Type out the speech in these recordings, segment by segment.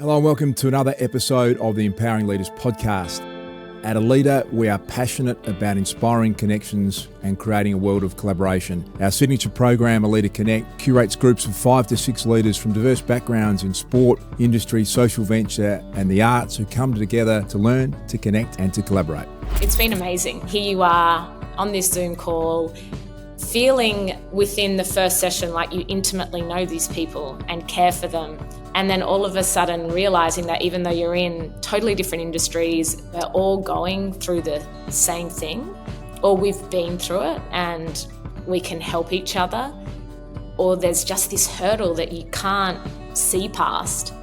Hello and welcome to another episode of the Empowering Leaders podcast. At Aleda, we are passionate about inspiring connections and creating a world of collaboration. Our signature program, Aleda Connect, curates groups of 5 to 6 leaders from diverse backgrounds in sport, industry, social venture, and the arts who come together to learn, to connect, and to collaborate. It's been amazing. Here you are on this Zoom call, feeling within the first session like you intimately know these people and care for them. And then all of a sudden realizing that even though you're in totally different industries, we're all going through the same thing, or we've been through it and we can help each other, or there's just this hurdle that you can't see past.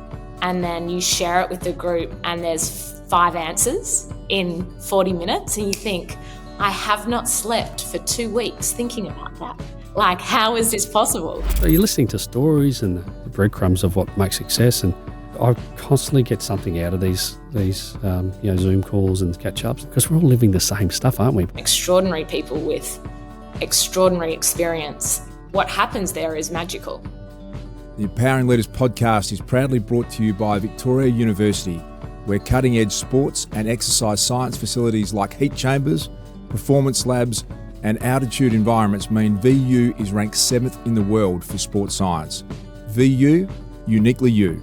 And then you share it with the group and there's 5 answers in 40 minutes and you think, I have not slept for 2 weeks thinking about that. Like, how is this possible? So you're listening to stories and the breadcrumbs of what makes success, and I constantly get something out of these Zoom calls and catch-ups because we're all living the same stuff, aren't we? Extraordinary people with extraordinary experience. What happens there is magical. The Empowering Leaders podcast is proudly brought to you by Victoria University, where cutting-edge sports and exercise science facilities like heat chambers, performance labs, and altitude environments mean VU is ranked 7th in the world for sports science. VU, uniquely you.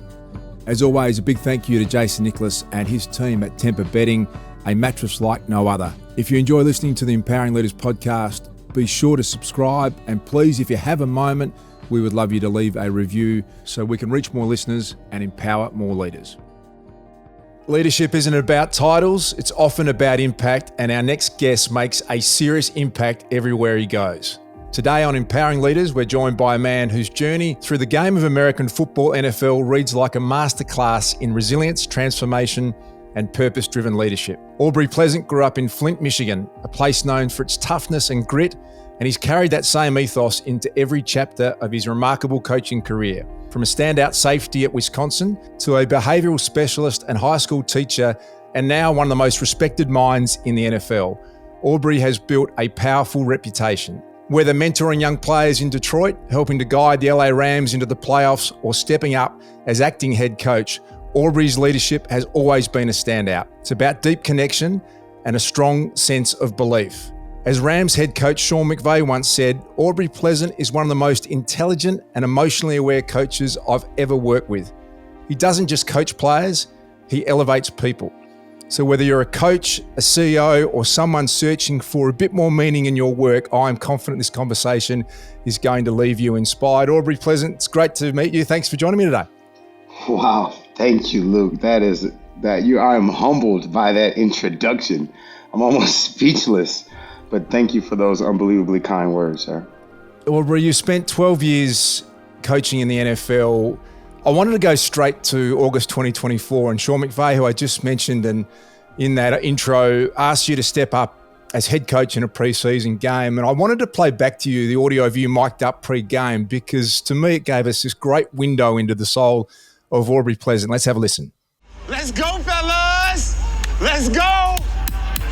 As always, a big thank you to Jason Nicholas and his team at Temper Bedding, a mattress like no other. If you enjoy listening to the Empowering Leaders podcast, be sure to subscribe, and please, if you have a moment, we would love you to leave a review so we can reach more listeners and empower more leaders. Leadership isn't about titles, it's often about impact, and our next guest makes a serious impact everywhere he goes. Today on Empowering Leaders, we're joined by a man whose journey through the game of American football, NFL, reads like a masterclass in resilience, transformation, and purpose-driven leadership. Aubrey Pleasant grew up in Flint, Michigan, a place known for its toughness and grit, and he's carried that same ethos into every chapter of his remarkable coaching career. From a standout safety at Wisconsin to a behavioural specialist and high school teacher, and now one of the most respected minds in the NFL, Aubrey has built a powerful reputation. Whether mentoring young players in Detroit, helping to guide the LA Rams into the playoffs, or stepping up as acting head coach, Aubrey's leadership has always been a standout. It's about deep connection and a strong sense of belief. As Rams head coach Sean McVay once said, Aubrey Pleasant is one of the most intelligent and emotionally aware coaches I've ever worked with. He doesn't just coach players, he elevates people. So whether you're a coach, a CEO, or someone searching for a bit more meaning in your work, I'm confident this conversation is going to leave you inspired. Aubrey Pleasant, it's great to meet you. Thanks for joining me today. Wow. Thank you, Luke. I am humbled by that introduction. I'm almost speechless. But thank you for those unbelievably kind words, sir. Aubrey, you spent 12 years coaching in the NFL. I wanted to go straight to August 2024, and Sean McVay, who I just mentioned, and in that intro, asked you to step up as head coach in a preseason game. And I wanted to play back to you the audio of you mic'd up pre-game, because to me it gave us this great window into the soul of Aubrey Pleasant. Let's have a listen. Let's go, fellas! Let's go!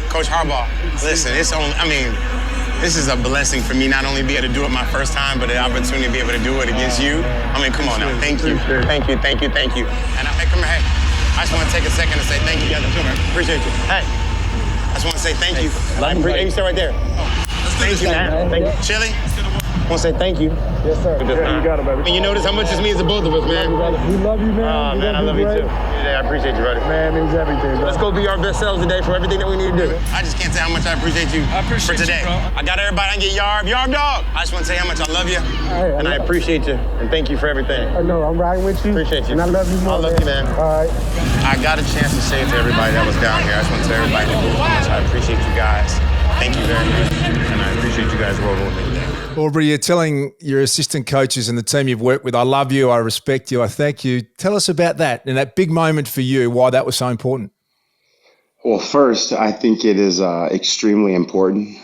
Coach Harbaugh, listen, this is a blessing for me, not only be able to do it my first time, but the opportunity to be able to do it against you. Come on now. Thank you. Thank you. And I just want to take a second to say thank you, guys. Appreciate you. Hey, I just want to say thank you. You stay right there. Thank you, man. Thank you. Chili? I want to say thank you. Yes, sir. Yeah, you got it, baby. You notice how much this means to both of us, man. We love you, man. Oh, man, I love you too. Yeah, I appreciate you, brother. Man, it means everything, bro. Let's go be our best selves today for everything that we need to do. I just can't say how much I appreciate you for today. I got everybody. I get yarb dog. I just want to say how much I love you, and I appreciate you, and thank you for everything. I know, I'm riding with you. Appreciate you. And I love you more, I love you, man. All right. I got a chance to say it to everybody that was down here. I just want to tell everybody how much I appreciate you guys. Thank you very much, and I appreciate you guys rolling with me today. Aubrey, you're telling your assistant coaches and the team you've worked with, I love you, I respect you, I thank you. Tell us about that and that big moment for you, why that was so important. Well, first, I think it is extremely important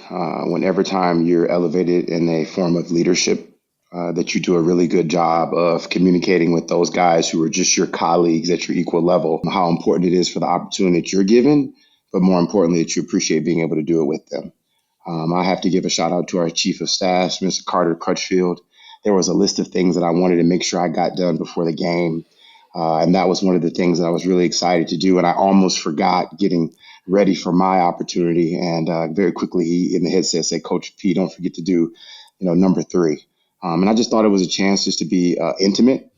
whenever time you're elevated in a form of leadership, that you do a really good job of communicating with those guys who are just your colleagues at your equal level, how important it is for the opportunity that you're given, but more importantly, that you appreciate being able to do it with them. I have to give a shout out to our chief of staff, Mr. Carter Crutchfield. There was a list of things that I wanted to make sure I got done before the game. And that was one of the things that I was really excited to do. And I almost forgot getting ready for my opportunity. And very quickly, he in the headset said, Coach P, don't forget to do, number 3. And I just thought it was a chance just to be intimate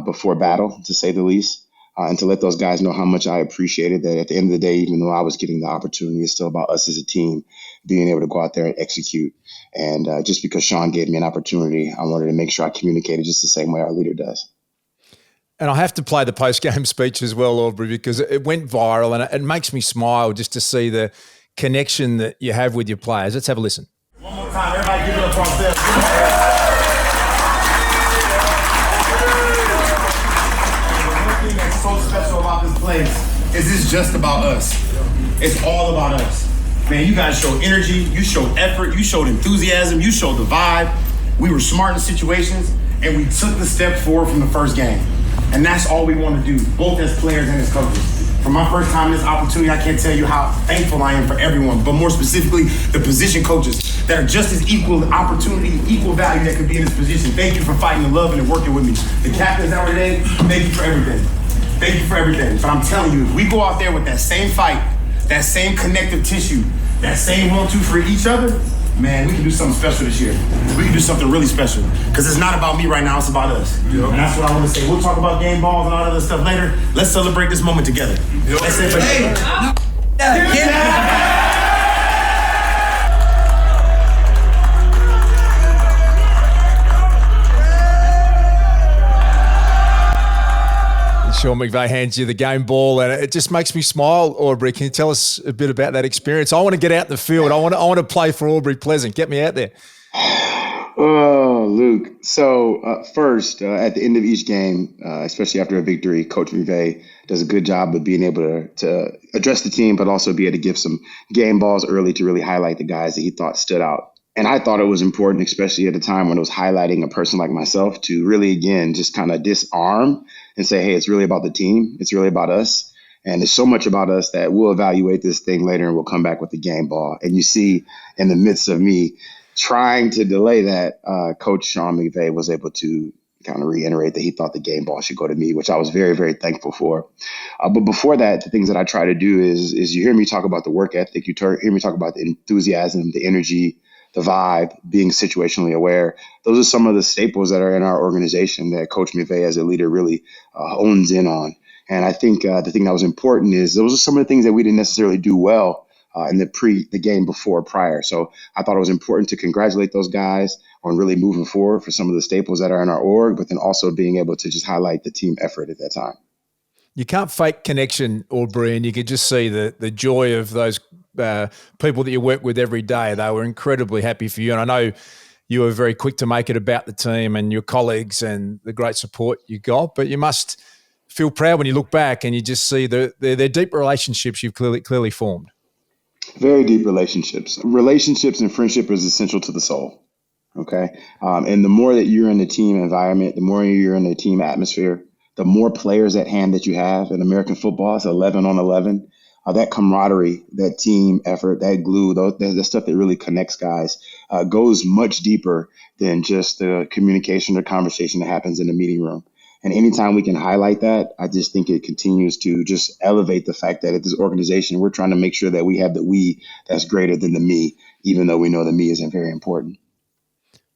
before battle, to say the least, and to let those guys know how much I appreciated that. At the end of the day, even though I was getting the opportunity, it's still about us as a team being able to go out there and execute. And just because Sean gave me an opportunity, I wanted to make sure I communicated just the same way our leader does. And I have to play the post-game speech as well, Aubrey, because it went viral and it makes me smile just to see the connection that you have with your players. Let's have a listen. One more time, everybody give it up for ourselves. The thing that's so special about this place is it's just about us. It's all about us. Man, you guys showed energy, you showed effort, you showed enthusiasm, you showed the vibe. We were smart in situations, and we took the step forward from the first game. And that's all we want to do, both as players and as coaches. From my first time in this opportunity, I can't tell you how thankful I am for everyone, but more specifically, the position coaches that are just as equal opportunity, equal value that could be in this position. Thank you for fighting and loving and working with me. The captains that were today, thank you for everything. Thank you for everything. But I'm telling you, if we go out there with that same fight, that same connective tissue, that same 1-2 for each other, man, we can do something special this year. We can do something really special. Because it's not about me right now, it's about us. Yep. And that's what I want to say. We'll talk about game balls and all that other stuff later. Let's celebrate this moment together. Yep. Let's say Sean McVay hands you the game ball, and it just makes me smile. Aubrey, can you tell us a bit about that experience? I want to get out in the field. I want to play for Aubrey Pleasant. Get me out there. Oh, Luke. So first, at the end of each game, especially after a victory, Coach McVay does a good job of being able to address the team, but also be able to give some game balls early to really highlight the guys that he thought stood out. And I thought it was important, especially at a time when it was highlighting a person like myself, to really, again, just kind of disarm and say, hey, it's really about the team. It's really about us. And it's so much about us that we'll evaluate this thing later and we'll come back with the game ball. And you see in the midst of me trying to delay that, Coach Sean McVay was able to kind of reiterate that he thought the game ball should go to me, which I was very, very thankful for. But before that, the things that I try to do is you hear me talk about the work ethic. You hear me talk about the enthusiasm, the energy, the vibe, being situationally aware. Those are some of the staples that are in our organization that Coach McVay as a leader really owns in on. And I think the thing that was important is those are some of the things that we didn't necessarily do well in the game prior. So I thought it was important to congratulate those guys on really moving forward for some of the staples that are in our org, but then also being able to just highlight the team effort at that time. You can't fake connection, Aubrey, and you can just see the joy of those people that you work with every day. They were incredibly happy for you. And I know you were very quick to make it about the team and your colleagues and the great support you got, but you must feel proud when you look back and you just see the deep relationships you've clearly formed. Very deep relationships. Relationships and friendship is essential to the soul. Okay. And the more that you're in the team environment, the more you're in the team atmosphere, the more players at hand that you have. In American football, it's 11 on 11. That camaraderie, that team effort, that glue, the stuff that really connects guys goes much deeper than just the communication or conversation that happens in the meeting room. And anytime we can highlight that, I just think it continues to just elevate the fact that at this organization, we're trying to make sure that we have the we that's greater than the me, even though we know the me isn't very important.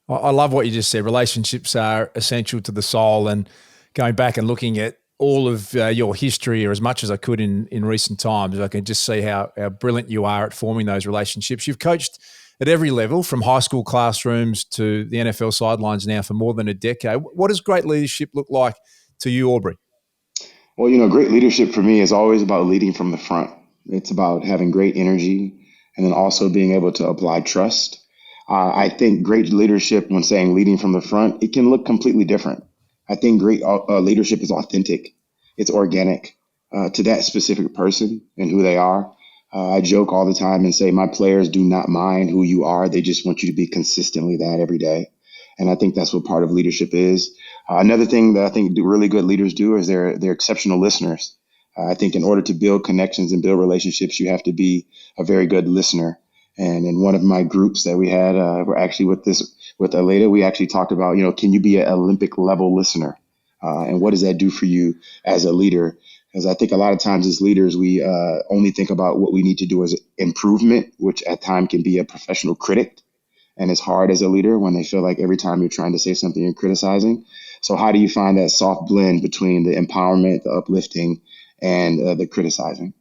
I love what you just said. Relationships are essential to the soul, and going back and looking at all of your history, or as much as I could in recent times, I can just see how brilliant you are at forming those relationships. You've coached at every level, from high school classrooms to the NFL sidelines now for more than a decade. What does great leadership look like to you, Aubrey? Well, great leadership for me is always about leading from the front. It's about having great energy and then also being able to apply trust. I think great leadership, when saying leading from the front, it can look completely different. I think great leadership is authentic. It's organic to that specific person and who they are. I joke all the time and say my players do not mind who you are. They just want you to be consistently that every day. And I think that's what part of leadership is. Another thing that I think really good leaders do is they're exceptional listeners. I think in order to build connections and build relationships, you have to be a very good listener. And in one of my groups that we had, we're actually with Aleda, we actually talked about, can you be an Olympic level listener? And what does that do for you as a leader? Because I think a lot of times as leaders, we only think about what we need to do as improvement, which at times can be a professional critic. And it's hard as a leader when they feel like every time you're trying to say something, you're criticizing. So how do you find that soft blend between the empowerment, the uplifting, and the criticizing?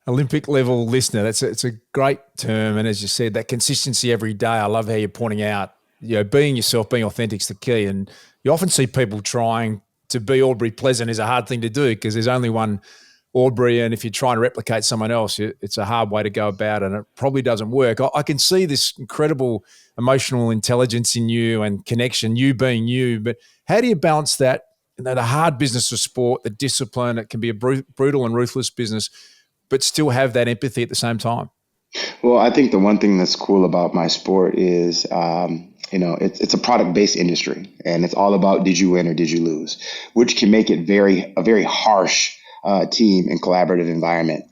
Olympic level listener, it's a great term. And as you said, that consistency every day, I love how you're pointing out, being yourself, being authentic is the key. And you often see people trying to be Aubrey Pleasant is a hard thing to do because there's only one Aubrey, and if you're trying to replicate someone else, it's a hard way to go about it, and it probably doesn't work. I can see this incredible emotional intelligence in you and connection, you being you, but how do you balance that, the hard business of sport, the discipline, it can be a brutal and ruthless business, but still have that empathy at the same time? Well, I think the one thing that's cool about my sport is, it's a product-based industry, and it's all about did you win or did you lose, which can make it a very harsh team and collaborative environment.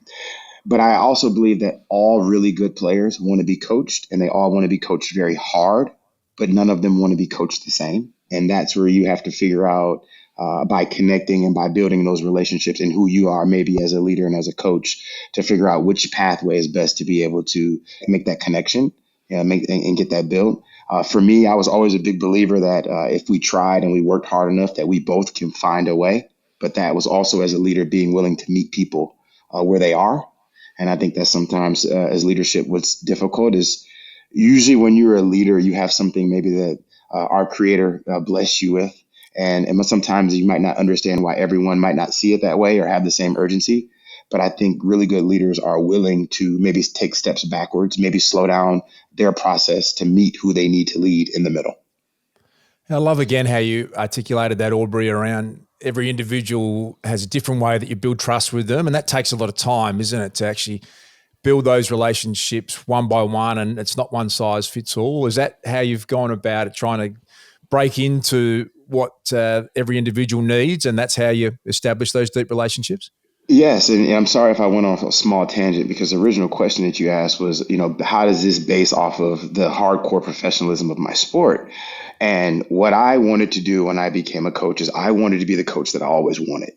But I also believe that all really good players want to be coached, and they all want to be coached very hard, but none of them want to be coached the same. And that's where you have to figure out by connecting and by building those relationships and who you are maybe as a leader and as a coach to figure out which pathway is best to be able to make that connection, and get that built. For me, I was always a big believer that if we tried and we worked hard enough that we both can find a way. But that was also as a leader being willing to meet people where they are. And I think that sometimes as leadership, what's difficult is usually when you're a leader, you have something maybe that our creator blessed you with. And sometimes you might not understand why everyone might not see it that way or have the same urgency. But I think really good leaders are willing to maybe take steps backwards, maybe slow down their process to meet who they need to lead in the middle. I love again how you articulated that, Aubrey, around every individual has a different way that you build trust with them. And that takes a lot of time, isn't it, to actually build those relationships one by one, and it's not one size fits all. Is that how you've gone about it, trying to break into what every individual needs, and that's how you establish those deep relationships? Yes, and I'm sorry if I went off a small tangent because the original question that you asked was, how does this base off of the hardcore professionalism of my sport? And what I wanted to do when I became a coach is I wanted to be the coach that I always wanted.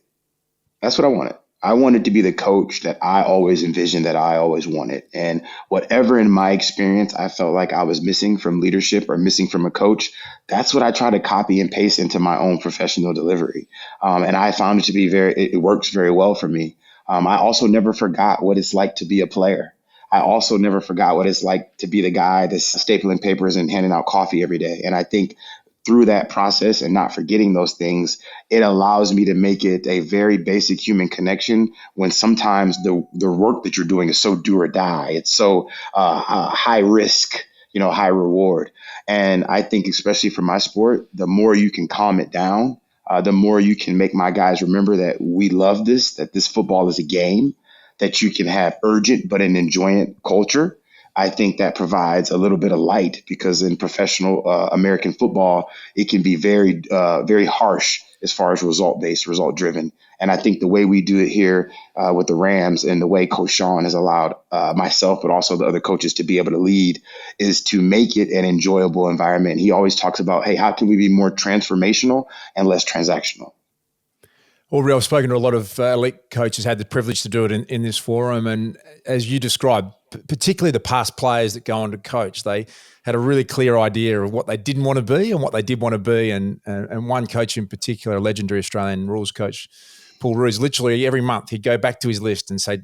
That's what I wanted. I wanted to be the coach that I always envisioned, that I always wanted. And whatever in my experience I felt like I was missing from leadership or missing from a coach, that's what I try to copy and paste into my own professional delivery. And I found it to be it works very well for me. I also never forgot what it's like to be a player. I also never forgot what it's like to be the guy that's stapling papers and handing out coffee every day. And I think through that process and not forgetting those things, it allows me to make it a very basic human connection when sometimes the work that you're doing is so do or die. It's so high risk, high reward. And I think especially for my sport, the more you can calm it down, the more you can make my guys remember that we love this, that this football is a game, that you can have urgent but an enjoyant culture. I think that provides a little bit of light because in professional American football, it can be very, very harsh as far as result-based, result-driven. And I think the way we do it here with the Rams and the way Coach Sean has allowed myself, but also the other coaches to be able to lead is to make it an enjoyable environment. He always talks about, hey, how can we be more transformational and less transactional? Aubrey, I've spoken to a lot of elite coaches, had the privilege to do it in this forum. And as you described, particularly the past players that go on to coach, they had a really clear idea of what they didn't want to be and what they did want to be. And one coach in particular, a legendary Australian rules coach, Paul Roos, literally every month he'd go back to his list and say,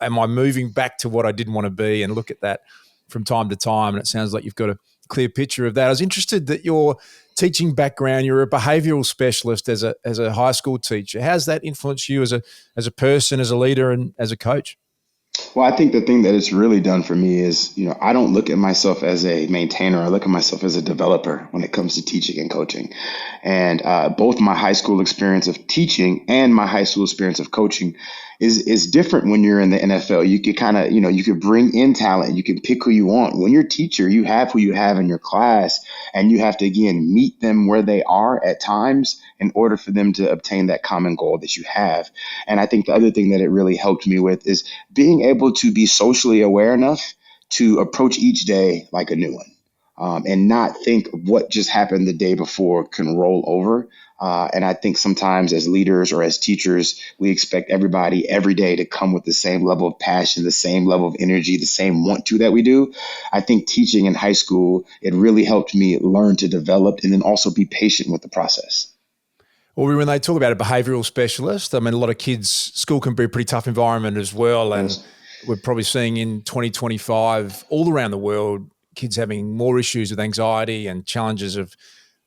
am I moving back to what I didn't want to be? And look at that from time to time. And it sounds like you've got a clear picture of that. I was interested that your teaching background, you're a behavioural specialist as a high school teacher. How's that influenced you as a person, as a leader, and as a coach? Well, I think the thing that it's really done for me is, I don't look at myself as a maintainer. I look at myself as a developer when it comes to teaching and coaching. And both my high school experience of teaching and my high school experience of coaching is different when you're in the NFL. You could kind of, you could bring in talent. You can pick who you want. When you're a teacher, you have who you have in your class, and you have to, again, meet them where they are at times in order for them to obtain that common goal that you have. And I think the other thing that it really helped me with is being able to be socially aware enough to approach each day like a new one. and not think what just happened the day before can roll over. And I think sometimes as leaders or as teachers, we expect everybody every day to come with the same level of passion, the same level of energy, the same want to that we do. I think teaching in high school, it really helped me learn to develop and then also be patient with the process. Or when they talk about a behavioural specialist, I mean, a lot of kids, school can be a pretty tough environment as well. And Yes. we're probably seeing in 2025, all around the world, kids having more issues with anxiety and challenges of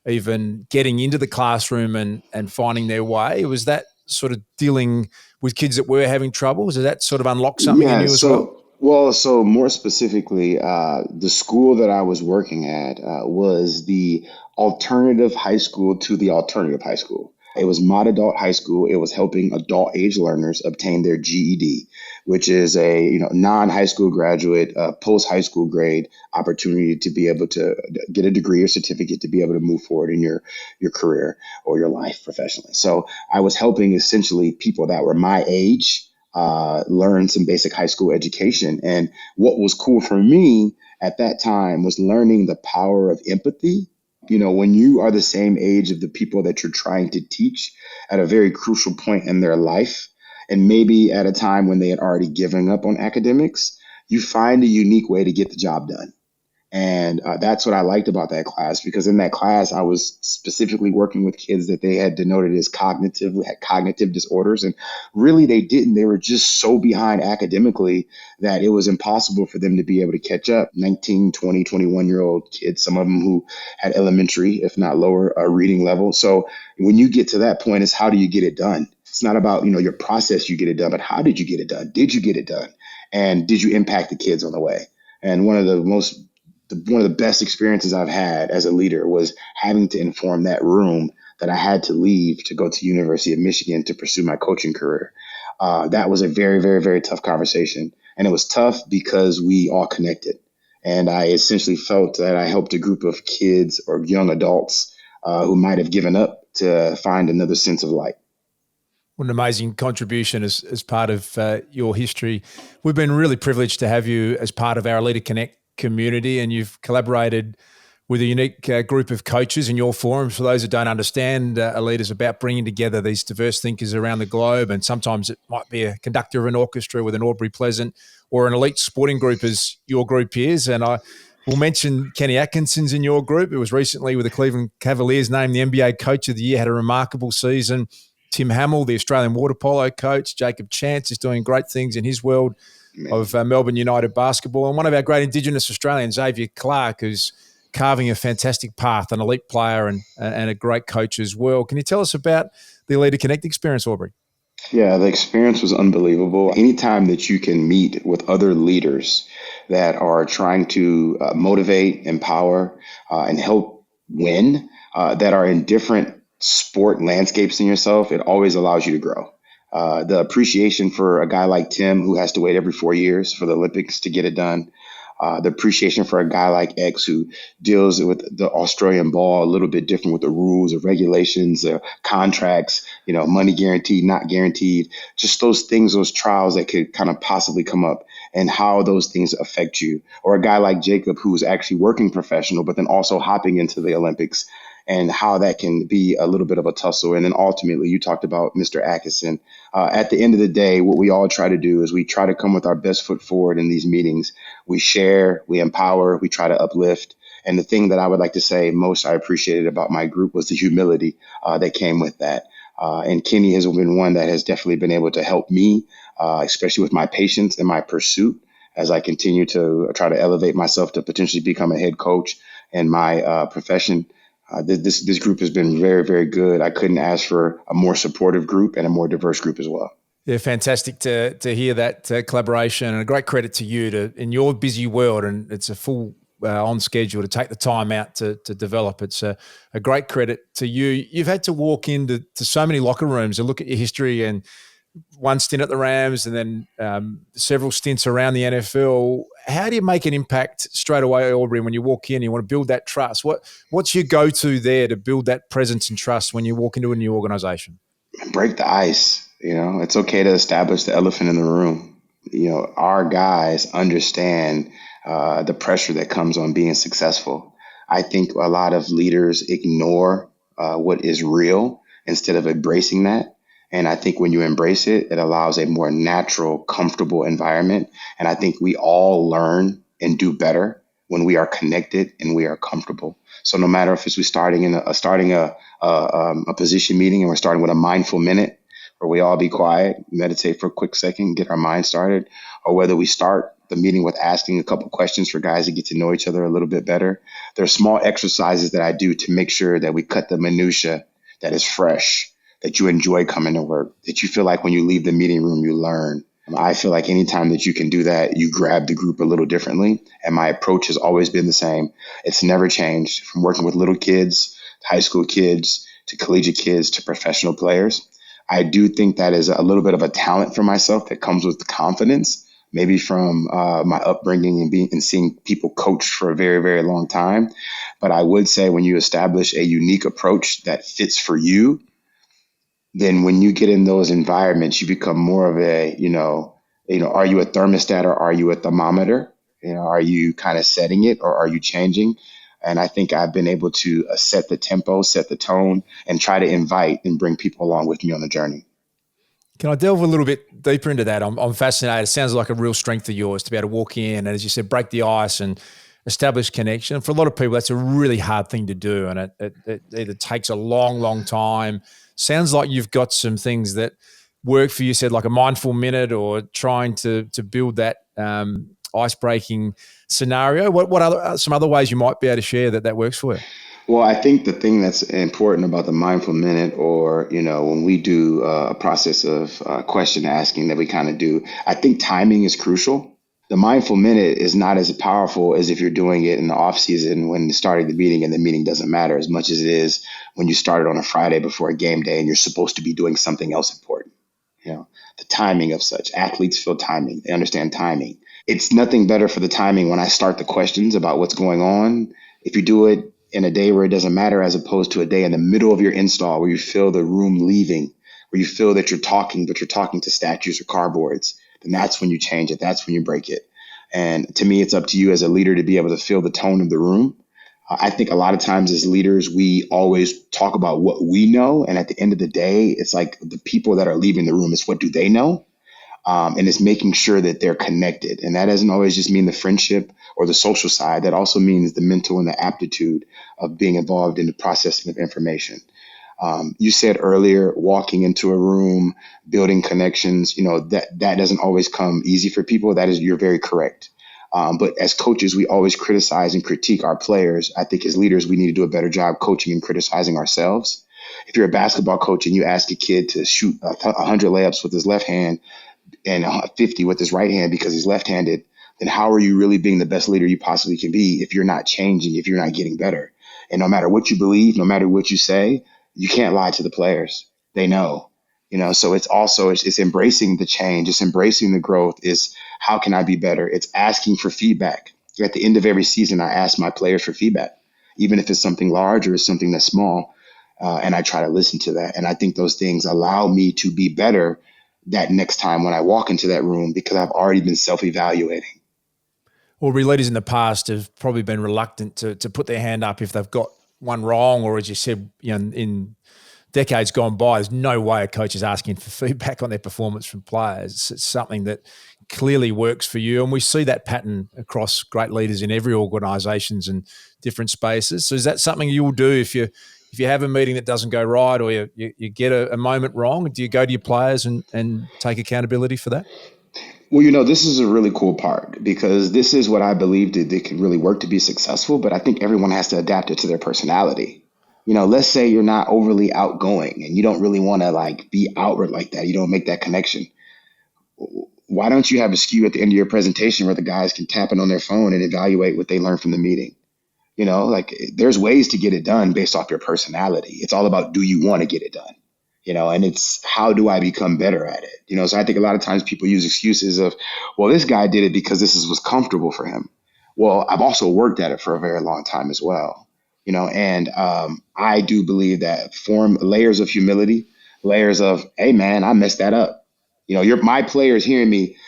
even getting into the classroom and finding their way. Was that sort of dealing with kids that were having trouble? Does that sort of unlock something in Yeah, you as well? so more specifically, the school that I was working at was the alternative high school to the alternative high school. It was mod adult high school. It was helping adult age learners obtain their GED, which is a non-high school graduate, post high school grade opportunity to be able to get a degree or certificate to be able to move forward in your career or your life professionally. So I was helping essentially people that were my age learn some basic high school education. And what was cool for me at that time was learning the power of empathy. When you are the same age of the people that you're trying to teach at a very crucial point in their life, and maybe at a time when they had already given up on academics, you find a unique way to get the job done. And that's what I liked about that class, because in that class, I was specifically working with kids that they had denoted as had cognitive disorders. And really, they didn't. They were just so behind academically that it was impossible for them to be able to catch up. 19, 20, 21-year-old kids, some of them who had elementary, if not lower, reading level. So when you get to that point, it's how do you get it done? It's not about, your process, you get it done, but how did you get it done? Did you get it done? And did you impact the kids on the way? And one of the best experiences I've had as a leader was having to inform that room that I had to leave to go to University of Michigan to pursue my coaching career. That was a very, very, very tough conversation. And it was tough because we all connected. And I essentially felt that I helped a group of kids or young adults who might have given up to find another sense of light. What an amazing contribution as part of your history. We've been really privileged to have you as part of our Aleda Connect community, and you've collaborated with a unique group of coaches in your forums. For those who don't understand, Aleda is about bringing together these diverse thinkers around the globe, and sometimes it might be a conductor of an orchestra with an Aubrey Pleasant or an elite sporting group as your group is. And I will mention Kenny Atkinson's in your group. It was recently with the Cleveland Cavaliers named the NBA Coach of the Year, had a remarkable season. Tim Hamill, the Australian water polo coach. Jacob Chance is doing great things in his world of Melbourne United basketball. And one of our great Indigenous Australians, Xavier Clark, who's carving a fantastic path, an elite player and a great coach as well. Can you tell us about the Aleda Connect experience, Aubrey? Yeah, the experience was unbelievable. Anytime that you can meet with other leaders that are trying to motivate, empower, and help win, that are in different sport landscapes than yourself, it always allows you to grow. The appreciation for a guy like Tim, who has to wait every 4 years for the Olympics to get it done. The appreciation for a guy like X, who deals with the Australian ball a little bit different with the rules, the regulations, the contracts, money guaranteed, not guaranteed, just those things, those trials that could kind of possibly come up and how those things affect you. Or a guy like Jacob, who's actually working professional, but then also hopping into the Olympics, and how that can be a little bit of a tussle. And then ultimately, you talked about Mr. Atkinson. At the end of the day, what we all try to do is we try to come with our best foot forward in these meetings. We share, we empower, we try to uplift. And the thing that I would like to say most I appreciated about my group was the humility that came with that. And Kenny has been one that has definitely been able to help me, especially with my patience and my pursuit as I continue to try to elevate myself to potentially become a head coach in my profession. This group has been very, very good. I couldn't ask for a more supportive group and a more diverse group as well. Yeah, fantastic to hear that collaboration, and a great credit to you in your busy world, and it's a full on schedule to take the time out to develop. It's a great credit to you. You've had to walk into so many locker rooms and look at your history, and one stint at the Rams and then several stints around the NFL. How do you make an impact straight away, Aubrey, when you walk in? You want to build that trust. What's your go-to there to build that presence and trust when you walk into a new organization? Break the ice. It's okay to establish the elephant in the room. Our guys understand the pressure that comes on being successful. I think a lot of leaders ignore what is real instead of embracing that. And I think when you embrace it, it allows a more natural, comfortable environment. And I think we all learn and do better when we are connected and we are comfortable. So no matter if it's we starting in a position meeting and we're starting with a mindful minute, where we all be quiet, meditate for a quick second, get our mind started, or whether we start the meeting with asking a couple questions for guys to get to know each other a little bit better. There are small exercises that I do to make sure that we cut the minutia that is fresh, that you enjoy coming to work, that you feel like when you leave the meeting room, you learn. I feel like anytime that you can do that, you grab the group a little differently. And my approach has always been the same. It's never changed, from working with little kids, high school kids, to collegiate kids, to professional players. I do think that is a little bit of a talent for myself that comes with confidence, maybe from my upbringing and seeing people coach for a very, very long time. But I would say when you establish a unique approach that fits for you, then when you get in those environments, you become more of are you a thermostat or are you a thermometer? Are you kind of setting it or are you changing? And I think I've been able to set the tempo, set the tone, and try to invite and bring people along with me on the journey. Can I delve a little bit deeper into that? I'm fascinated. It sounds like a real strength of yours to be able to walk in and, as you said, break the ice and establish connection. For a lot of people, that's a really hard thing to do, and it either takes a long, long time. Sounds like you've got some things that work for you, said like a mindful minute or trying to build that ice-breaking scenario. What other some other ways you might be able to share that works for you? Well, I think the thing that's important about the mindful minute, or, when we do a process of question asking that we kind of do, I think timing is crucial. The mindful minute is not as powerful as if you're doing it in the off season when you started the meeting and the meeting doesn't matter as much as it is when you started on a Friday before a game day and you're supposed to be doing something else important. The timing of such. Athletes feel timing. They understand timing. It's nothing better for the timing when I start the questions about what's going on. If you do it in a day where it doesn't matter, as opposed to a day in the middle of your install where you feel the room leaving, where you feel that you're talking, but you're talking to statues or cardboards, then that's when you change it. That's when you break it. And to me, it's up to you as a leader to be able to feel the tone of the room. I think a lot of times as leaders, we always talk about what we know. And at the end of the day, it's like the people that are leaving the room, it's what do they know? And it's making sure that they're connected. And that doesn't always just mean the friendship or the social side. That also means the mental and the aptitude of being involved in the processing of information. You said earlier, walking into a room, building connections, that doesn't always come easy for people. You're very correct. But as coaches, we always criticize and critique our players. I think as leaders, we need to do a better job coaching and criticizing ourselves. If you're a basketball coach and you ask a kid to shoot 100 layups with his left hand and 50 with his right hand because he's left-handed, then how are you really being the best leader you possibly can be if you're not changing, if you're not getting better? And no matter what you believe, no matter what you say, you can't lie to the players. They know. So it's embracing the change. It's embracing the growth. Is how can I be better? It's asking for feedback. At the end of every season, I ask my players for feedback, even if it's something large or it's something that's small. And I try to listen to that. And I think those things allow me to be better that next time when I walk into that room because I've already been self-evaluating. Aubrey, leaders in the past have probably been reluctant to put their hand up if they've got one wrong, or as you said, in decades gone by, there's no way a coach is asking for feedback on their performance from players. It's something that clearly works for you, and we see that pattern across great leaders in every organisations and different spaces. So is that something you will do if you have a meeting that doesn't go right, or you get a moment wrong? Do you go to your players and take accountability for that? Well, this is a really cool part because this is what I believe that can really work to be successful, but I think everyone has to adapt it to their personality. Let's say you're not overly outgoing and you don't really want to be outward like that. You don't make that connection. Why don't you have a skew at the end of your presentation where the guys can tap it on their phone and evaluate what they learned from the meeting? There's ways to get it done based off your personality. It's all about, do you want to get it done? And it's how do I become better at it? So I think a lot of times people use excuses of, well, this guy did it because was comfortable for him. Well, I've also worked at it for a very long time as well. And I do believe that form layers of humility, layers of, hey man, I messed that up. My players hearing me,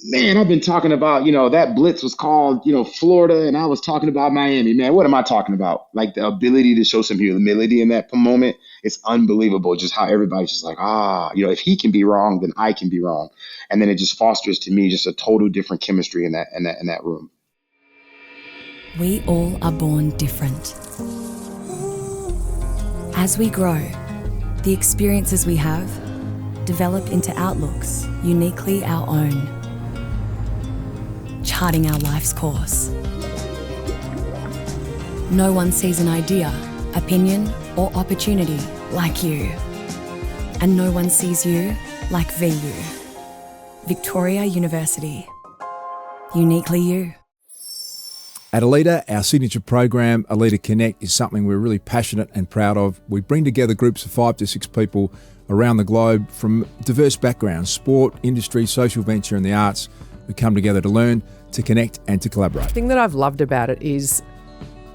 man, I've been talking about, that blitz was called, Florida, and I was talking about Miami. Man, what am I talking about? Like the ability to show some humility in that moment. It's unbelievable just how everybody's just like, if he can be wrong, then I can be wrong. And then it just fosters to me just a total different chemistry in that room. We all are born different. As we grow, the experiences we have develop into outlooks uniquely our own, charting our life's course. No one sees an idea, opinion, or opportunity like you. And no one sees you like VU. Victoria University. Uniquely you. At Aleda, our signature program, Aleda Connect, is something we're really passionate and proud of. We bring together groups of 5 to 6 people around the globe from diverse backgrounds, sport, industry, social venture and the arts. We come together to learn, to connect and to collaborate. The thing that I've loved about it is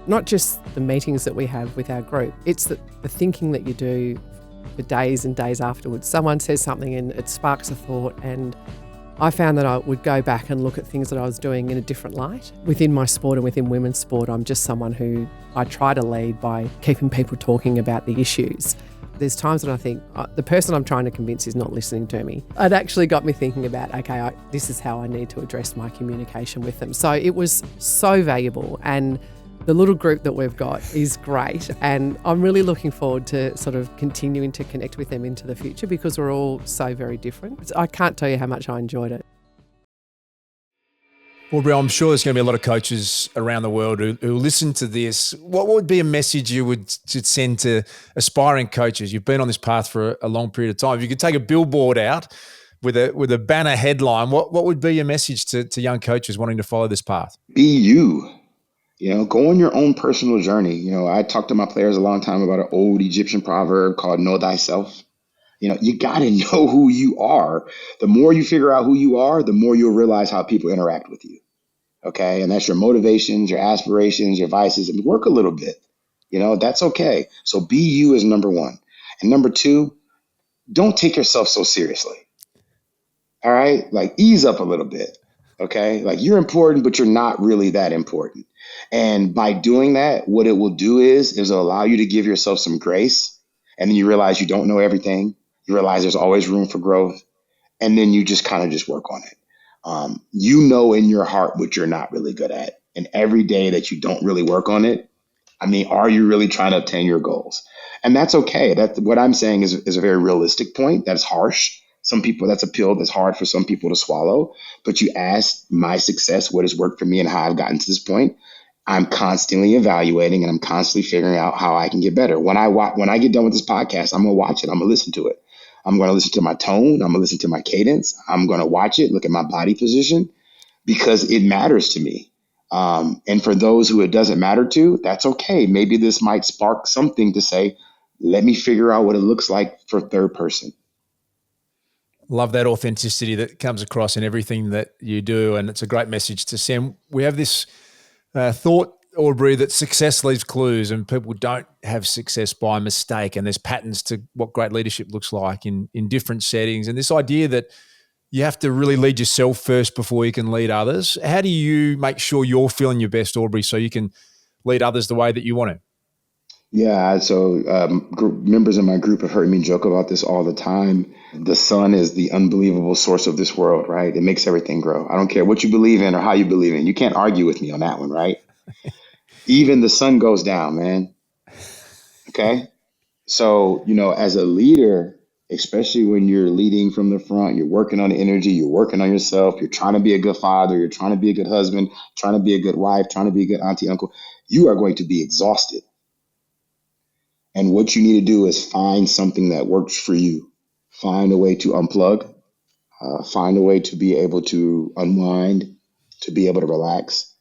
not just the meetings that we have with our group, it's the thinking that you do for days and days afterwards. Someone says something and it sparks a thought, and I found that I would go back and look at things that I was doing in a different light. Within my sport and within women's sport, I'm just someone who I try to lead by keeping people talking about the issues. There's times when I think the person I'm trying to convince is not listening to me. It actually got me thinking about, okay, this is how I need to address my communication with them. So it was so valuable, and the little group that we've got is great, and I'm really looking forward to sort of continuing to connect with them into the future because we're all so very different. I can't tell you how much I enjoyed it. Aubrey, I'm sure there's going to be a lot of coaches around the world who listen to this. What would be a message you would send to aspiring coaches? You've been on this path for a long period of time. If you could take a billboard out with a banner headline, what would be your message to young coaches wanting to follow this path? Be you. Go on your own personal journey. I talked to my players a long time about an old Egyptian proverb called know thyself. You got to know who you are. The more you figure out who you are, the more you'll realize how people interact with you. Okay. And that's your motivations, your aspirations, your vices, and work a little bit. That's okay. So be you is number one. And number two, don't take yourself so seriously. All right. Like ease up a little bit. Okay. Like you're important, but you're not really that important. And by doing that, what it will do is it'll allow you to give yourself some grace. And then you realize you don't know everything. You realize there's always room for growth. And then you just kind of just work on it. In your heart what you're not really good at. And every day that you don't really work on it, are you really trying to obtain your goals? And that's okay. That's what I'm saying is a very realistic point. That's harsh. Some people, that's a pill that's hard for some people to swallow. But you ask my success, what has worked for me and how I've gotten to this point. I'm constantly evaluating and I'm constantly figuring out how I can get better. When I get done with this podcast, I'm going to watch it. I'm going to listen to it. I'm going to listen to my tone. I'm going to listen to my cadence. I'm going to watch it, look at my body position because it matters to me. And for those who it doesn't matter to, that's okay. Maybe this might spark something to say, let me figure out what it looks like for third person. Love that authenticity that comes across in everything that you do. And it's a great message to send. We have this thought, Aubrey, that success leaves clues and people don't have success by mistake. And there's patterns to what great leadership looks like in different settings. And this idea that you have to really lead yourself first before you can lead others. How do you make sure you're feeling your best, Aubrey, so you can lead others the way that you want to? Yeah, so members in my group have heard me joke about this all the time. The sun is the unbelievable source of this world, right? It makes everything grow. I don't care what you believe in or how you believe in. You can't argue with me on that one, right? Even the sun goes down, man. Okay? So, as a leader, especially when you're leading from the front, you're working on the energy, you're working on yourself, you're trying to be a good father, you're trying to be a good husband, trying to be a good wife, trying to be a good auntie, uncle, you are going to be exhausted. And what you need to do is find something that works for you. Find a way to unplug, find a way to be able to unwind, to be able to relax.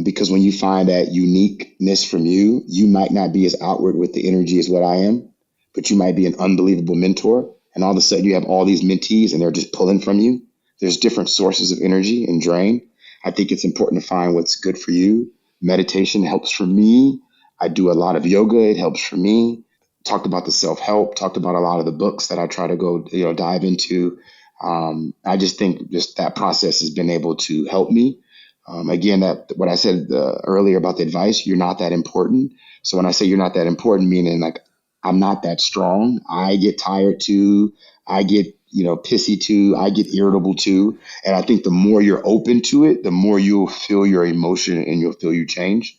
Because when you find that uniqueness from you, you might not be as outward with the energy as what I am, but you might be an unbelievable mentor. And all of a sudden you have all these mentees and they're just pulling from you. There's different sources of energy and drain. I think it's important to find what's good for you. Meditation helps for me. I do a lot of yoga. It helps for me. Talked about the self-help, talked about a lot of the books that I try to go, dive into. I just think just that process has been able to help me. Again, that what I said earlier about the advice, you're not that important. So when I say you're not that important, meaning like I'm not that strong. I get tired too. I get, pissy too. I get irritable too. And I think the more you're open to it, the more you'll feel your emotion and you'll feel you change.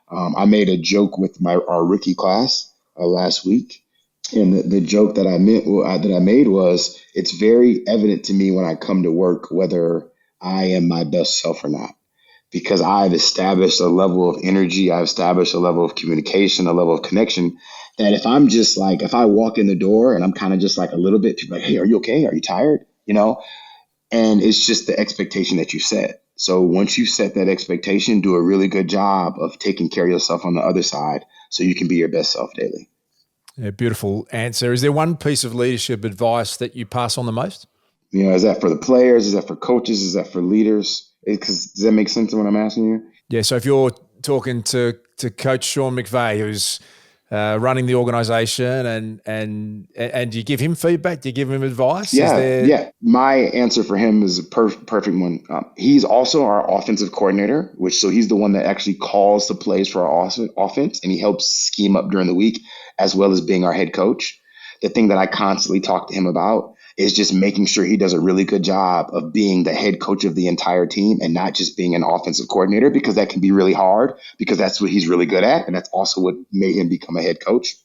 I made a joke with our rookie class last week, and the joke that I made was, it's very evident to me when I come to work whether I am my best self or not, because I've established a level of energy, I've established a level of communication, a level of connection, that if I'm just like, if I walk in the door and I'm kind of just like a little bit, people are like, hey, are you okay? Are you tired? And it's just the expectation that you set. So once you set that expectation, do a really good job of taking care of yourself on the other side so you can be your best self daily. Yeah, beautiful answer. Is there one piece of leadership advice that you pass on the most? Is that for the players? Is that for coaches? Is that for leaders? Because does that make sense to what I'm asking you? Yeah. So if you're talking to Coach Sean McVay, who's running the organisation, and do you give him feedback? Do you give him advice? Yeah. My answer for him is a perfect one. He's also our offensive coordinator, so he's the one that actually calls the plays for our offense, and he helps scheme up during the week, as well as being our head coach. The thing that I constantly talk to him about is just making sure he does a really good job of being the head coach of the entire team and not just being an offensive coordinator, because that can be really hard, because that's what he's really good at. And that's also what made him become a head coach.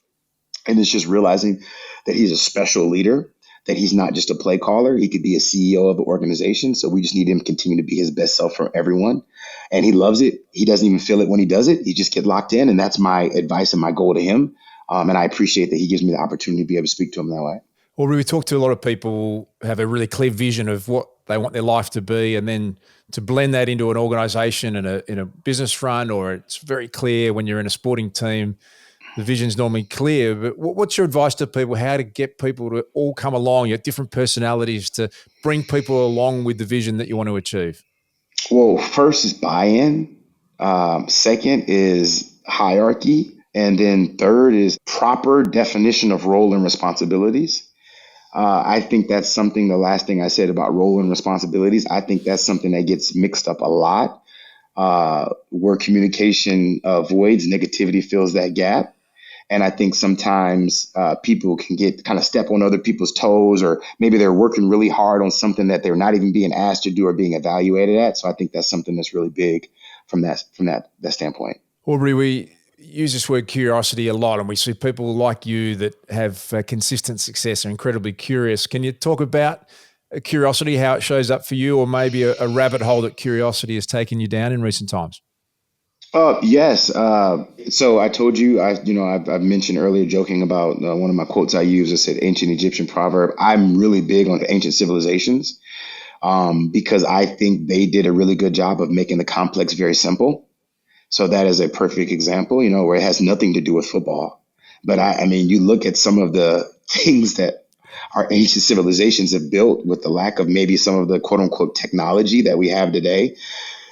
And it's just realizing that he's a special leader, that he's not just a play caller. He could be a CEO of an organization. So we just need him to continue to be his best self for everyone. And he loves it. He doesn't even feel it when he does it. He just gets locked in. And that's my advice and my goal to him. And I appreciate that he gives me the opportunity to be able to speak to him that way. Well, we talk to a lot of people who have a really clear vision of what they want their life to be, and then to blend that into an organisation and in a business front, or it's very clear when you're in a sporting team, the vision's normally clear. But what's your advice to people, how to get people to all come along, you have different personalities, to bring people along with the vision that you want to achieve? Well, first is buy-in. Second is hierarchy. And then third is proper definition of role and responsibilities. I think that's something, the last thing I said about role and responsibilities, I think that's something that gets mixed up a lot, where communication avoids, negativity fills that gap. And I think sometimes people can get kind of step on other people's toes, or maybe they're working really hard on something that they're not even being asked to do or being evaluated at. So I think that's something that's really big from that standpoint. Aubrey, we use this word curiosity a lot, and we see people like you that have consistent success, are incredibly curious. Can you talk about curiosity, how it shows up for you, or maybe a rabbit hole that curiosity has taken you down in recent times? Yes. So I told you, I've mentioned earlier, joking about one of my quotes I use. I said ancient Egyptian proverb. I'm really big on ancient civilizations, because I think they did a really good job of making the complex very simple. So that is a perfect example, where it has nothing to do with football. But I mean, you look at some of the things that our ancient civilizations have built with the lack of maybe some of the quote unquote technology that we have today.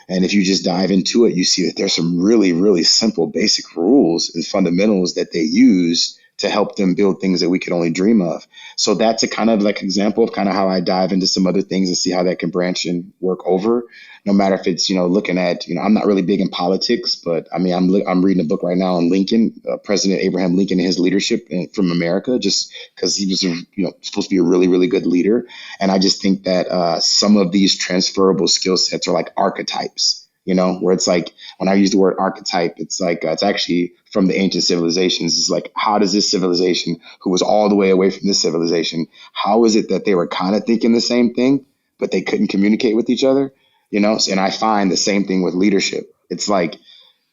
And if you just dive into it, you see that there's some really, really simple basic rules and fundamentals that they use to help them build things that we could only dream of. So that's a kind of like example of kind of how I dive into some other things and see how that can branch and work over. No matter if it's, looking at, I'm not really big in politics, but I mean, I'm reading a book right now on Lincoln, President Abraham Lincoln, and his leadership from America, just because he was, supposed to be a really, really good leader. And I just think that some of these transferable skill sets are like archetypes, where it's like, when I use the word archetype, it's like, it's actually from the ancient civilizations. It's like, how does this civilization, who was all the way away from this civilization, how is it that they were kind of thinking the same thing, but they couldn't communicate with each other? And I find the same thing with leadership. It's like,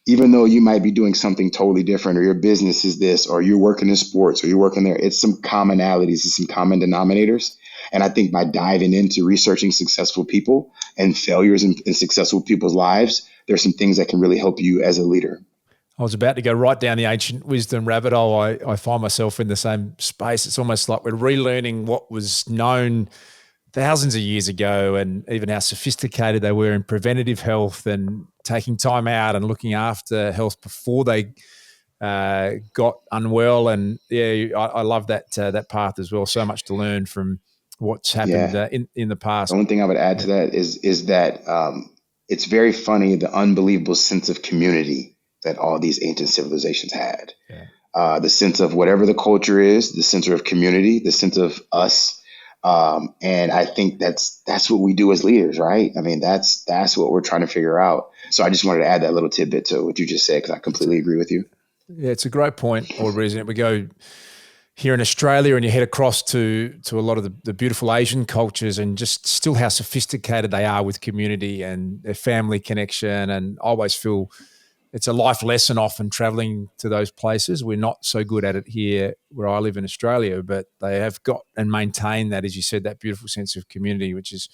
even though you might be doing something totally different, or your business is this, or you're working in sports, or you're working there, it's some commonalities, it's some common denominators. And I think by diving into researching successful people and failures in successful people's lives, there's some things that can really help you as a leader. I was about to go right down the ancient wisdom rabbit hole. I find myself in the same space. It's almost like we're relearning what was known thousands of years ago, and even how sophisticated they were in preventative health and taking time out and looking after health before they got unwell. And yeah, I love that path as well. So much to learn from what's happened Yeah. in the The past. only thing I would add to that is that it's very funny the unbelievable sense of community that all these ancient civilizations had. Yeah. The sense of whatever the culture is, the sense of community, the sense of us. And I think that's what we do as leaders, right? I mean, that's what we're trying to figure out. So I just wanted to add that little tidbit to what you just said, because I completely agree with you. Yeah, it's a great point, Aubrey, isn't it? We go here in Australia and you head across to a lot of the beautiful Asian cultures, and just still how sophisticated they are with community and their family connection. And I always feel it's a life lesson often traveling to those places. We're not so good at it here where I live in Australia, but they have got and maintain that, as you said, that beautiful sense of community, which is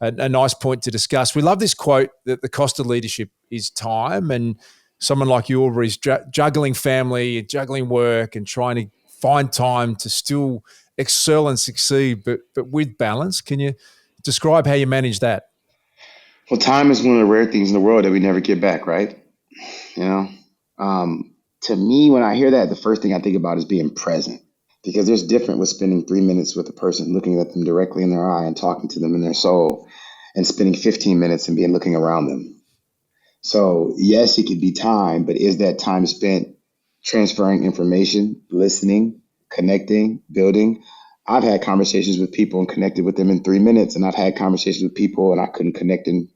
a nice point to discuss. We love this quote that the cost of leadership is time, and someone like you, Aubrey, is juggling family, juggling work, and trying to find time to still excel and succeed, but with balance. Can you describe how you manage that? Well, time is one of the rare things in the world that we never get back, right? You know, to me, when I hear that, the first thing I think about is being present, because there's different with spending 3 minutes with a person, looking at them directly in their eye and talking to them in their soul, and spending 15 minutes and being looking around them. So yes, it could be time, but is that time spent transferring information, listening, connecting, building? I've had conversations with people and connected with them in 3 minutes, and I've had conversations with people and I couldn't connect in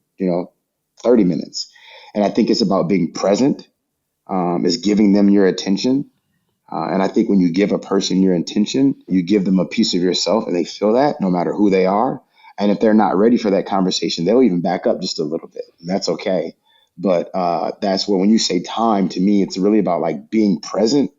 30 minutes. And I think it's about being present, is giving them your attention. And I think when you give a person your attention, you give them a piece of yourself, and they feel that no matter who they are. And if they're not ready for that conversation, they'll even back up just a little bit. And that's okay. But that's where, when you say time, to me, it's really about like being present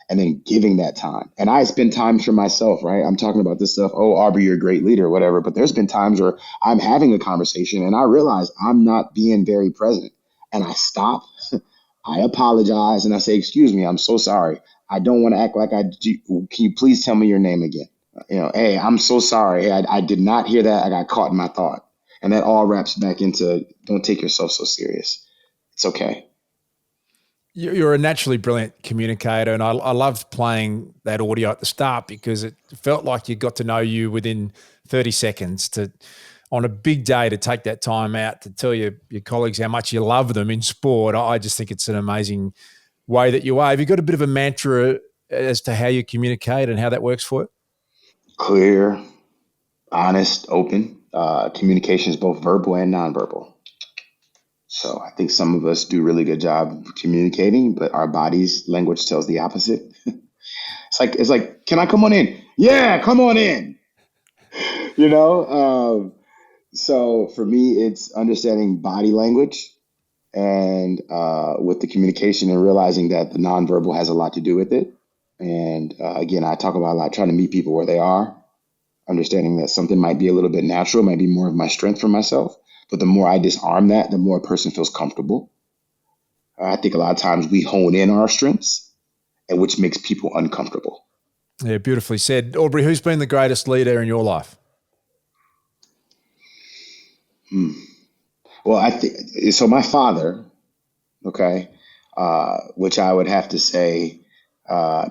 and then giving that time. And I spend times for myself, right? I'm talking about this stuff. Oh, Aubrey, you're a great leader, or whatever. But there's been times where I'm having a conversation and I realize I'm not being very present. And I stop, I apologize, and I say, excuse me, I'm so sorry. I don't want to act like I do. Can you please tell me your name again? Hey, I'm so sorry. Hey, I did not hear that. I got caught in my thought. And that all wraps back into, don't take yourself so serious. It's okay. You're a naturally brilliant communicator, and I loved playing that audio at the start because it felt like you got to know you within 30 seconds on a big day, to take that time out to tell your colleagues how much you love them in sport. I just think it's an amazing way that you are. Have you got a bit of a mantra as to how you communicate and how that works for you? Clear, honest, open. Communication is both verbal and nonverbal. So I think some of us do a really good job of communicating, but our body's language tells the opposite. It's like, can I come on in? Yeah, come on in. You know. So for me, it's understanding body language, and with the communication, and realizing that the nonverbal has a lot to do with it. And again, I talk about a lot, trying to meet people where they are, understanding that something might be a little bit natural, might be more of my strength for myself. But the more I disarm that, the more a person feels comfortable. I think a lot of times we hone in our strengths, and which makes people uncomfortable. Yeah, beautifully said. Aubrey, who's been the greatest leader in your life? Well, I think so. My father, okay, which I would have to say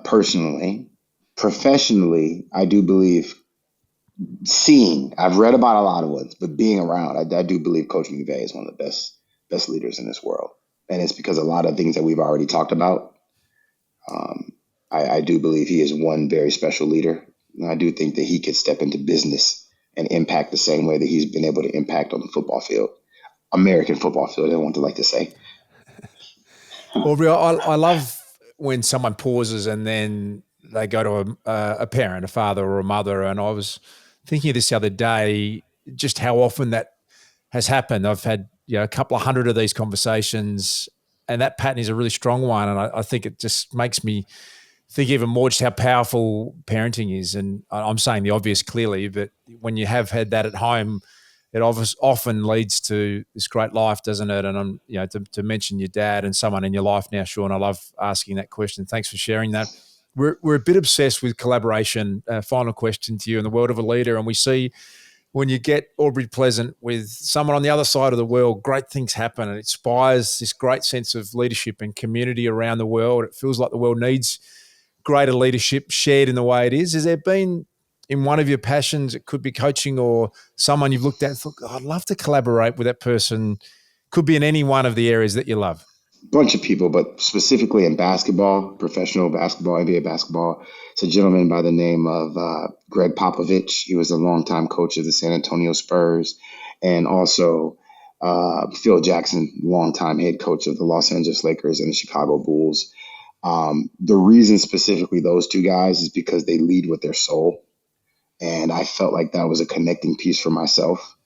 personally. Professionally, I do believe I've read about a lot of ones, but being around, I do believe Coach McVay is one of the best leaders in this world. And it's because a lot of things that we've already talked about. I do believe he is one very special leader. And I do think that he could step into business and impact the same way that he's been able to impact on the football field, American football field, I want to like to say. Aubrey, I love when someone pauses and then they go to a parent, a father or a mother. And I was thinking of this the other day, just how often that has happened. I've had a couple of hundred of these conversations, and that pattern is a really strong one. And I think it just makes me think even more just how powerful parenting is. And I'm saying the obvious clearly, but when you have had that at home, it often leads to this great life, doesn't it? And I'm, to mention your dad and someone in your life now, Sean, I love asking that question. Thanks for sharing that. We're a bit obsessed with collaboration. Final question to you. In the world of a leader, and we see when you get Aubrey Pleasant with someone on the other side of the world, great things happen, and it inspires this great sense of leadership and community around the world. It feels like the world needs greater leadership shared in the way it is. Has there been in one of your passions? It could be coaching, or someone you've looked at and thought, I'd love to collaborate with that person. Could be in any one of the areas that you love. Bunch of people, but specifically in basketball, professional basketball, NBA basketball. It's a gentleman by the name of Greg Popovich. He was a longtime coach of the San Antonio Spurs, and also Phil Jackson, longtime head coach of the Los Angeles Lakers and the Chicago Bulls. The reason specifically those two guys is because they lead with their soul. And I felt like that was a connecting piece for myself.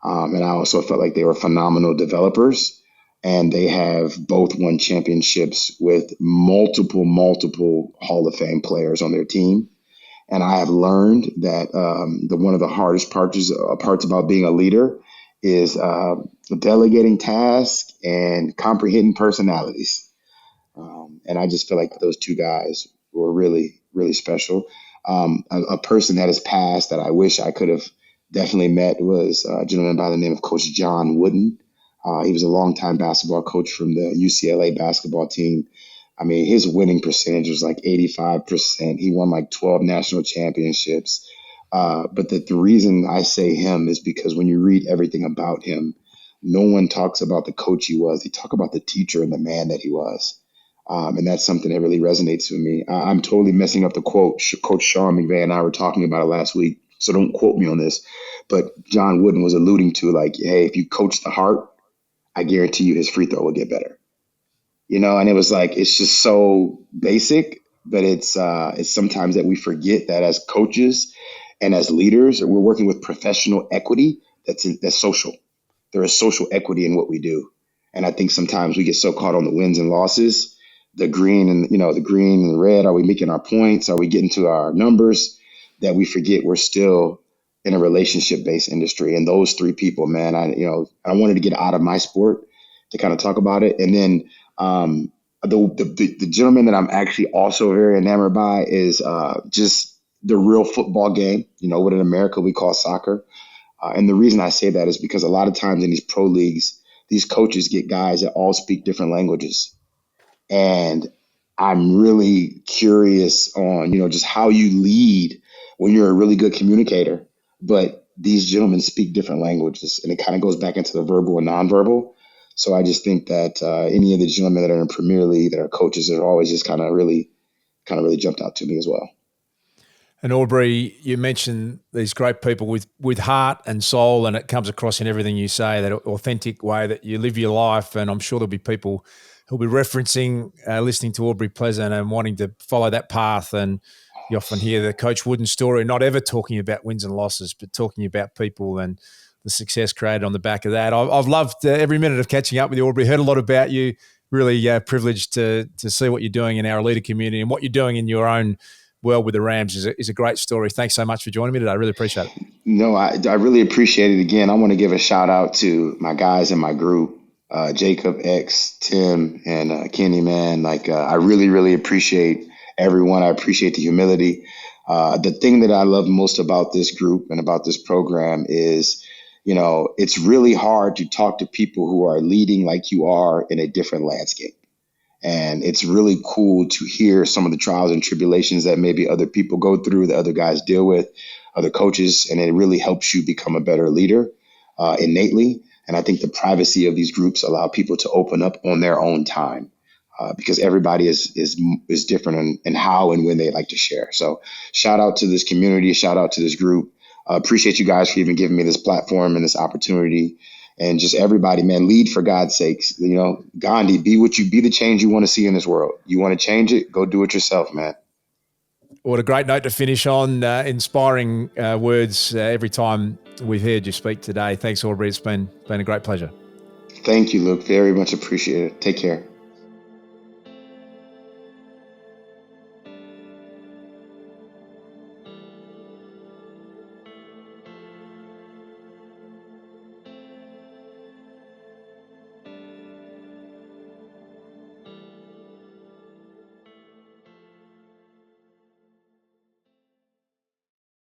And I also felt like they were phenomenal developers. And they have both won championships with multiple Hall of Fame players on their team. And I have learned that one of the hardest parts about being a leader is delegating tasks and comprehending personalities. And I just feel like those two guys were really, really special. A person that has passed that I wish I could have definitely met was a gentleman by the name of Coach John Wooden. He was a longtime basketball coach from the UCLA basketball team. I mean, his winning percentage was like 85%. He won like 12 national championships. But the reason I say him is because when you read everything about him, no one talks about the coach he was. They talk about the teacher and the man that he was. And that's something that really resonates with me. I'm totally messing up the quote. Coach Sean McVay and I were talking about it last week, so don't quote me on this. But John Wooden was alluding to, like, hey, if you coach the heart, I guarantee you his free throw will get better. And it was like, it's just so basic, but it's sometimes that we forget that as coaches and as leaders, we're working with professional equity that's social. There is social equity in what we do. And I think sometimes we get so caught on the wins and losses, the green and the red. Are we making our points? Are we getting to our numbers? That we forget we're still in a relationship-based industry. And those three people, man, I wanted to get out of my sport to kind of talk about it. And then the gentleman that I'm actually also very enamored by is just the real football game, what in America we call soccer. And the reason I say that is because a lot of times in these pro leagues, these coaches get guys that all speak different languages. And I'm really curious on, just how you lead when you're a really good communicator, but these gentlemen speak different languages, and it kind of goes back into the verbal and nonverbal. So I just think that any of the gentlemen that are in Premier League that are coaches are always just kind of really jumped out to me as well. And Aubrey, you mentioned these great people with heart and soul, and it comes across in everything you say, that authentic way that you live your life. And I'm sure there'll be people who'll be referencing, listening to Aubrey Pleasant and wanting to follow that path. And you often hear the Coach Wooden story, not ever talking about wins and losses, but talking about people and the success created on the back of that. I've loved every minute of catching up with you, Aubrey. Heard a lot about you. Really privileged to see what you're doing in our Aleda community, and what you're doing in your own world with the Rams is a great story. Thanks so much for joining me today. I really appreciate it. No, I really appreciate it. Again, I want to give a shout out to my guys in my group, Jacob, X, Tim, and Kenny, man. I really, really appreciate everyone. I appreciate the humility. The thing that I love most about this group and about this program is, it's really hard to talk to people who are leading like you are in a different landscape. And it's really cool to hear some of the trials and tribulations that maybe other people go through, that other guys deal with, other coaches, and it really helps you become a better leader innately. And I think the privacy of these groups allow people to open up on their own time because everybody is different in how and when they like to share. So shout out to this community, shout out to this group. Appreciate you guys for even giving me this platform and this opportunity. And just everybody, man, lead for God's sakes. Gandhi, be the change you want to see in this world. You want to change it, go do it yourself, man. What a great note to finish on. Inspiring words every time we've heard you speak today. Thanks, Aubrey. It's been a great pleasure. Thank you, Luke. Very much appreciate it. Take care.